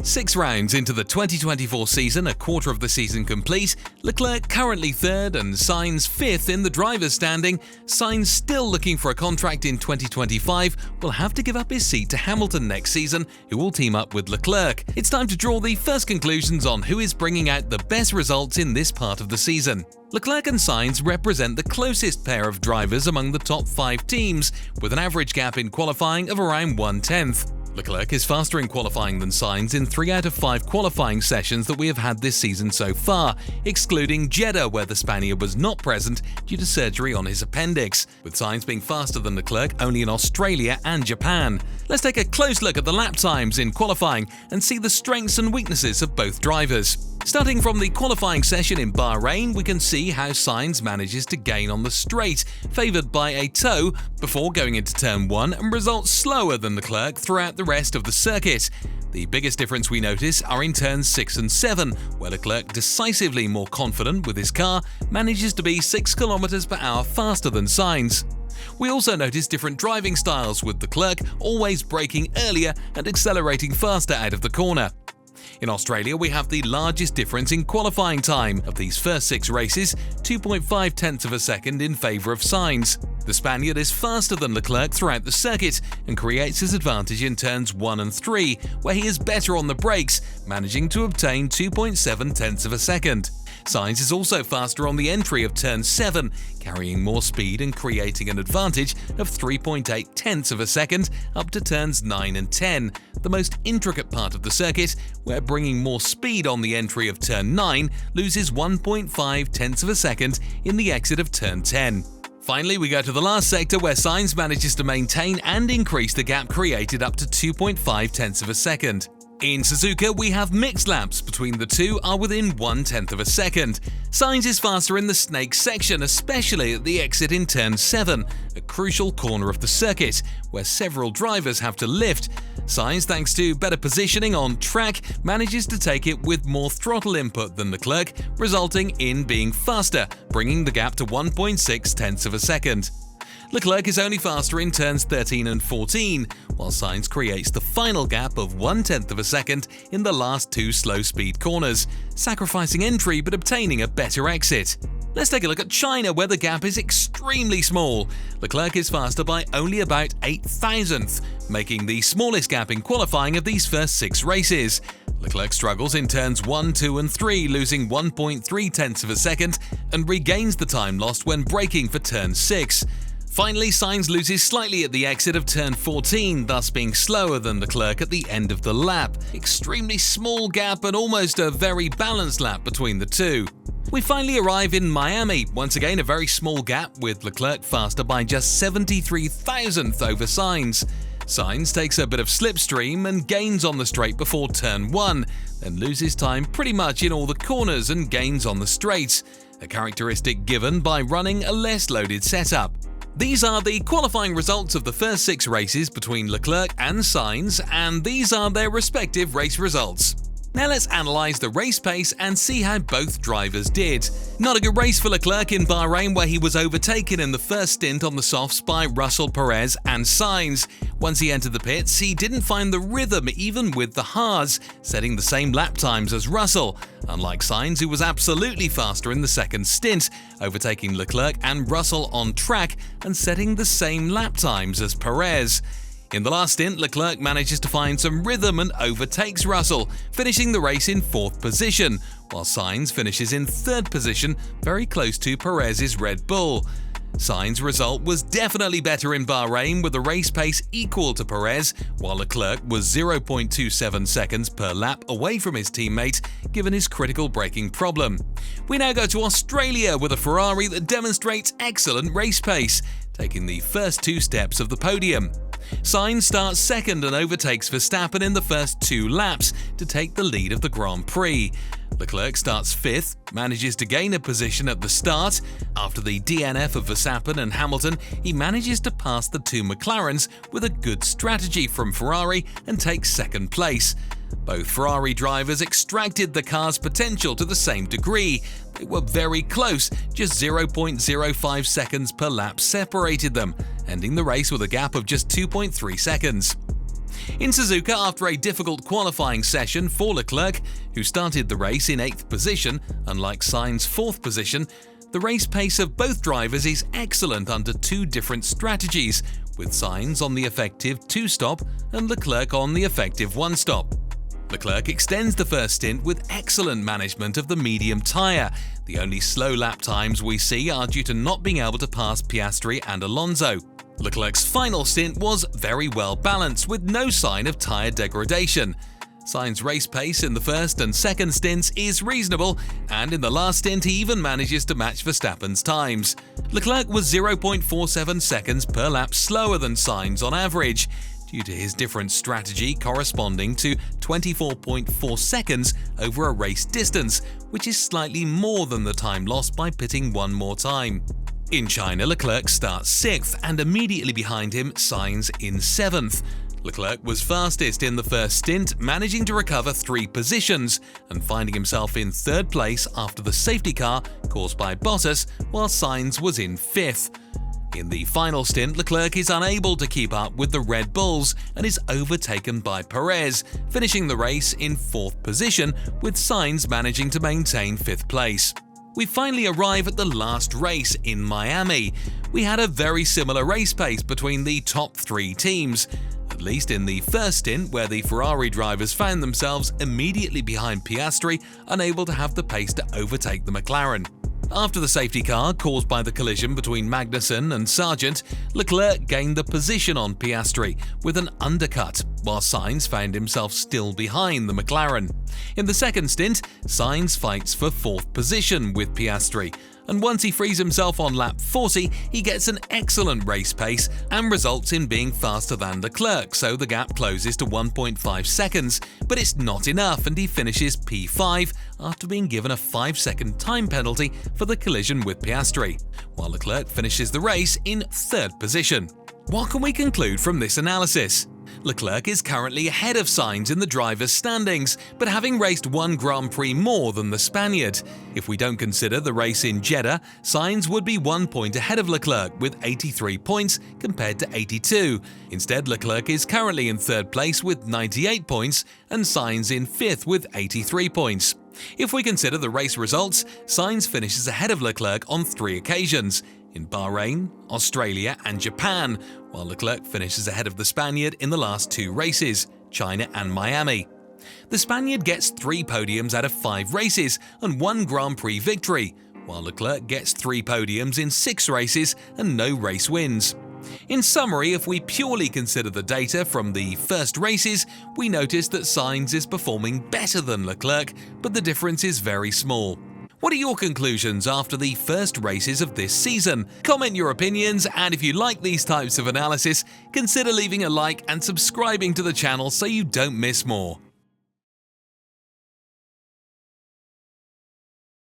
6 rounds into the 2024 season, a quarter of the season complete, Leclerc currently third and Sainz fifth in the drivers' standing. Sainz, still looking for a contract in 2025, will have to give up his seat to Hamilton next season, who will team up with Leclerc. It's time to draw the first conclusions on who is bringing out the best results in this part of the season. Leclerc and Sainz represent the closest pair of drivers among the top 5 teams, with an average gap in qualifying of around 1/10. Leclerc is faster in qualifying than Sainz in 3 out of 5 qualifying sessions that we have had this season so far, excluding Jeddah, where the Spaniard was not present due to surgery on his appendix, with Sainz being faster than Leclerc only in Australia and Japan. Let's take a close look at the lap times in qualifying and see the strengths and weaknesses of both drivers. Starting from the qualifying session in Bahrain, we can see how Sainz manages to gain on the straight, favoured by a toe, before going into turn 1 and results slower than Leclerc throughout the rest of the circuit. The biggest difference we notice are in turns 6 and 7, where Leclerc, decisively more confident with his car, manages to be 6 km/h faster than Sainz. We also notice different driving styles, with Leclerc always braking earlier and accelerating faster out of the corner. In Australia, we have the largest difference in qualifying time. Of these first 6 races, 2.5 tenths of a second in favour of Sainz. The Spaniard is faster than Leclerc throughout the circuit and creates his advantage in turns 1 and 3, where he is better on the brakes, managing to obtain 2.7 tenths of a second. Sainz is also faster on the entry of turn 7, carrying more speed and creating an advantage of 3.8 tenths of a second up to turns 9 and 10, the most intricate part of the circuit, where bringing more speed on the entry of turn 9 loses 1.5 tenths of a second in the exit of turn 10. Finally, we go to the last sector, where Sainz manages to maintain and increase the gap created up to 2.5 tenths of a second. In Suzuka, we have mixed laps between the two are within 1/10 of a second. Sainz is faster in the snake section, especially at the exit in turn 7, a crucial corner of the circuit, where several drivers have to lift. Sainz, thanks to better positioning on track, manages to take it with more throttle input than Leclerc, resulting in being faster, bringing the gap to 1.6 tenths of a second. Leclerc is only faster in turns 13 and 14, while Sainz creates the final gap of 1/10 of a second in the last 2 slow-speed corners, sacrificing entry but obtaining a better exit. Let's take a look at China, where the gap is extremely small. Leclerc is faster by only about 8 thousandths, making the smallest gap in qualifying of these first 6 races. Leclerc struggles in turns 1, 2 and 3, losing 1.3 tenths of a second, and regains the time lost when braking for turn 6. Finally, Sainz loses slightly at the exit of turn 14, thus being slower than Leclerc at the end of the lap. Extremely small gap and almost a very balanced lap between the two. We finally arrive in Miami, once again a very small gap, with Leclerc faster by just 73 thousandths over Sainz. Sainz takes a bit of slipstream and gains on the straight before turn 1, then loses time pretty much in all the corners and gains on the straights, a characteristic given by running a less loaded setup. These are the qualifying results of the first 6 races between Leclerc and Sainz, and these are their respective race results. Now let's analyse the race pace and see how both drivers did. Not a good race for Leclerc in Bahrain, where he was overtaken in the first stint on the softs by Russell, Perez and Sainz. Once he entered the pits, he didn't find the rhythm even with the hards, setting the same lap times as Russell, unlike Sainz, who was absolutely faster in the second stint, overtaking Leclerc and Russell on track and setting the same lap times as Perez. In the last stint, Leclerc manages to find some rhythm and overtakes Russell, finishing the race in 4th position, while Sainz finishes in 3rd position, very close to Perez's Red Bull. Sainz's result was definitely better in Bahrain, with a race pace equal to Perez, while Leclerc was 0.27 seconds per lap away from his teammate, given his critical braking problem. We now go to Australia, with a Ferrari that demonstrates excellent race pace, taking the first 2 steps of the podium. Sainz starts second and overtakes Verstappen in the first 2 laps to take the lead of the Grand Prix. Leclerc starts 5th, manages to gain a position at the start. After the DNF of Verstappen and Hamilton, he manages to pass the 2 McLarens with a good strategy from Ferrari and takes 2nd place. Both Ferrari drivers extracted the car's potential to the same degree. They were very close, just 0.05 seconds per lap separated them, ending the race with a gap of just 2.3 seconds. In Suzuka, after a difficult qualifying session for Leclerc, who started the race in 8th position, unlike Sainz's 4th position, the race pace of both drivers is excellent under two different strategies, with Sainz on the effective 2-stop and Leclerc on the effective 1-stop. Leclerc extends the first stint with excellent management of the medium tyre. The only slow lap times we see are due to not being able to pass Piastri and Alonso. Leclerc's final stint was very well balanced, with no sign of tyre degradation. Sainz's race pace in the first and second stints is reasonable, and in the last stint he even manages to match Verstappen's times. Leclerc was 0.47 seconds per lap slower than Sainz on average, due to his different strategy corresponding to 24.4 seconds over a race distance, which is slightly more than the time lost by pitting one more time. In China, Leclerc starts 6th, and immediately behind him Sainz in 7th. Leclerc was fastest in the first stint, managing to recover 3 positions and finding himself in 3rd place after the safety car caused by Bottas, while Sainz was in 5th. In the final stint, Leclerc is unable to keep up with the Red Bulls and is overtaken by Perez, finishing the race in 4th position, with Sainz managing to maintain 5th place. We finally arrive at the last race in Miami. We had a very similar race pace between the top 3 teams, at least in the first stint, where the Ferrari drivers found themselves immediately behind Piastri, unable to have the pace to overtake the McLaren. After the safety car caused by the collision between Magnussen and Sargent, Leclerc gained the position on Piastri with an undercut, while Sainz found himself still behind the McLaren. In the second stint, Sainz fights for 4th position with Piastri, and once he frees himself on lap 40, he gets an excellent race pace and results in being faster than Leclerc, so the gap closes to 1.5 seconds, but it's not enough and he finishes P5 after being given a 5-second time penalty for the collision with Piastri, while Leclerc finishes the race in 3rd position. What can we conclude from this analysis? Leclerc is currently ahead of Sainz in the drivers' standings, but having raced 1 Grand Prix more than the Spaniard. If we don't consider the race in Jeddah, Sainz would be 1 point ahead of Leclerc with 83 points compared to 82. Instead, Leclerc is currently in 3rd place with 98 points and Sainz in 5th with 83 points. If we consider the race results, Sainz finishes ahead of Leclerc on 3 occasions, in Bahrain, Australia and Japan, while Leclerc finishes ahead of the Spaniard in the last 2 races, China and Miami. The Spaniard gets 3 podiums out of 5 races and 1 Grand Prix victory, while Leclerc gets 3 podiums in 6 races and no race wins. In summary, if we purely consider the data from the first races, we notice that Sainz is performing better than Leclerc, but the difference is very small. What are your conclusions after the first races of this season? Comment your opinions, and if you like these types of analysis, consider leaving a like and subscribing to the channel so you don't miss more.